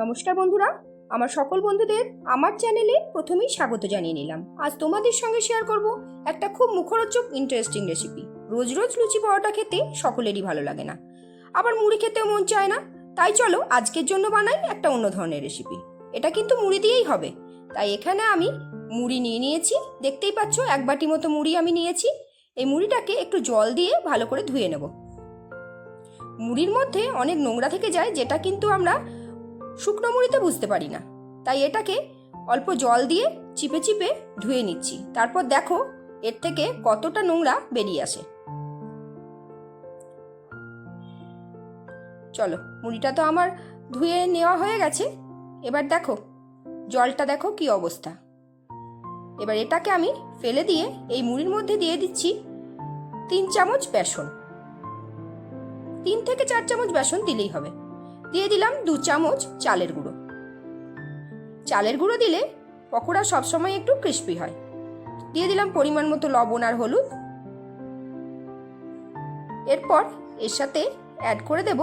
নমস্কার বন্ধুরা, আমার সকল বন্ধুদের আমার চ্যানেলে প্রথমেই স্বাগত জানিয়ে নিলাম। আজ তোমাদের সঙ্গে শেয়ার করব একটা খুব মুখরোচক ইন্টারেস্টিং রেসিপি। রোজ রোজ লুচি পরোটা খেতে সকলেরই ভালো লাগে না, আবার মুড়ি খেতেও মন চায় না। তাই চলো আজকের জন্য বানাই একটা অন্য ধরনের রেসিপি। এটা কিন্তু মুড়ি দিয়েই হবে। তাই এখানে আমি মুড়ি নিয়ে নিয়েছি, দেখতেই পাচ্ছ 1 বাটি মতো মুড়ি আমি নিয়েছি। এই মুড়িটাকে একটু জল দিয়ে ভালো করে ধুয়ে নেব। মুড়ির মধ্যে অনেক নোংরা থেকে যায়, যেটা কিন্তু আমরা শুকনো মুড়িতে বুঝতে পারি না। তাই এটাকে অল্প জল দিয়ে চিপে চিপে ধুয়ে নিচ্ছি। তারপর দেখো এর থেকে কতটা নোংরা বেরিয়ে আসে। চলো, মুড়িটা তো আমার ধুয়ে নেওয়া হয়ে গেছে। এবার দেখো জলটা দেখো কি অবস্থা। এবার এটাকে আমি ফেলে দিয়ে এই মুড়ির মধ্যে দিয়ে দিচ্ছি 3 চামচ বেসন। 3 থেকে 4 চামচ বেসন দিলেই হবে। দিয়ে দিলাম 2 চামচ চালের গুঁড়ো। চালের গুঁড়ো দিলে পকোড়া সবসময় একটু ক্রিস্পি হয়। দিয়ে দিলাম পরিমাণ মতো লবণ আর হলুদ। এরপর এর সাথে অ্যাড করে দেব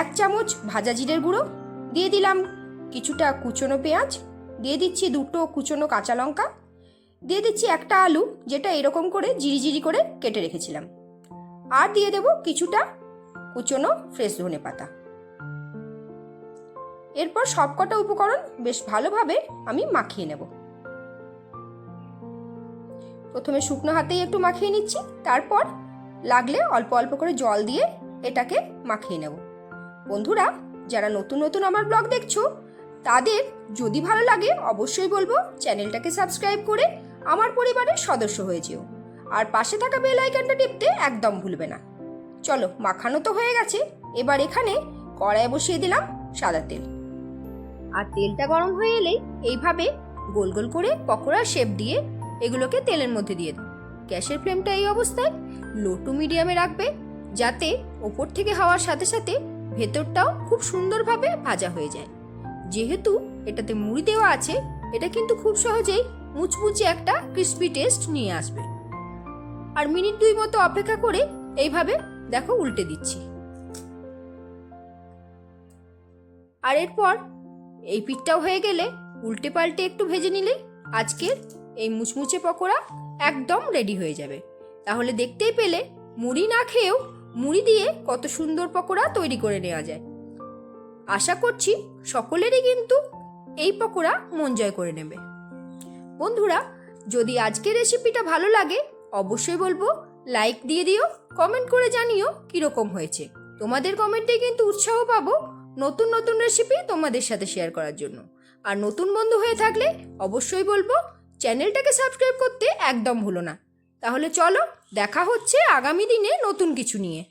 1 চামচ ভাজা জিরের গুঁড়ো। দিয়ে দিলাম কিছুটা কুচনো পেঁয়াজ। দিয়ে দিচ্ছি 2টো কুচনো কাঁচা লঙ্কা। দিয়ে দিচ্ছি একটা আলু, যেটা এরকম করে জিরি করে কেটে রেখেছিলাম। আর দিয়ে দেব কিছুটা কুচনো ফ্রেশ ধনে পাতা। এরপর সবকটা উপকরণ বেশ ভালোভাবে আমি মাখিয়ে নেব। প্রথমে শুকনো হাতেই একটু মাখিয়ে নিচ্ছি, তারপর লাগলে অল্প অল্প করে জল দিয়ে এটাকে মাখিয়ে নেব। বন্ধুরা, যারা নতুন নতুন আমার ব্লগ দেখছো তাদের যদি ভালো লাগে অবশ্যই বলবো চ্যানেলটাকে সাবস্ক্রাইব করে আমার পরিবারের সদস্য হয়ে যেও। আর পাশে থাকা বেল আইকনটা টিপতে একদম ভুলবে না। চলো, মাখানো তো হয়ে গেছে। এবার এখানে কড়াইয়ে বসিয়ে দিলাম সাদা তেল। আর তেলটা গরম হয়ে এলেই এইভাবে গোল গোল করে পকোড়ার শেপ দিয়ে এগুলোকে তেলের মধ্যে দিয়ে দাও। গ্যাসের ফ্লেমটা এই অবস্থায় লো টু মিডিয়ামে রাখবে, যাতে ওপর থেকে হওয়ার সাথে সাথে ভেতরটাও খুব সুন্দরভাবে ভাজা হয়ে যায়। যেহেতু এটাতে মুড়ি দেওয়া আছে, এটা কিন্তু খুব সহজেই মুচমুচে একটা ক্রিস্পি টেস্ট নিয়ে আসবে। আর মিনিট 2 মতো অপেক্ষা করে এইভাবে দেখো উল্টে দিচ্ছি। আর এরপর এই পিঠটাও হয়ে গেলে উল্টে পাল্টে একটু ভেজে নিলেই আজকের এই মুচমুচে পকোড়া একদম রেডি হয়ে যাবে। তাহলে দেখতেই পেলে মুড়ি না খেয়েও মুড়ি দিয়ে কত সুন্দর পকোড়া তৈরি করে নেওয়া যায়। আশা করছি সকলেরই কিন্তু এই পকোড়া মন জয় করে নেবে। বন্ধুরা, যদি আজকের রেসিপিটা ভালো লাগে অবশ্যই বলবো লাইক দিয়ে দিও, কমেন্ট করে জানিও কিরকম হয়েছে। তোমাদের কমেন্টে কিন্তু উৎসাহ পাবো নতুন নতুন রেসিপি তোমাদের সাথে শেয়ার করার জন্য। আর নতুন বন্ধু হয়ে থাকলে অবশ্যই বলবো চ্যানেলটাকে সাবস্ক্রাইব করতে একদম ভুলো না। তাহলে চলো, দেখা হচ্ছে আগামী দিনে নতুন কিছু নিয়ে।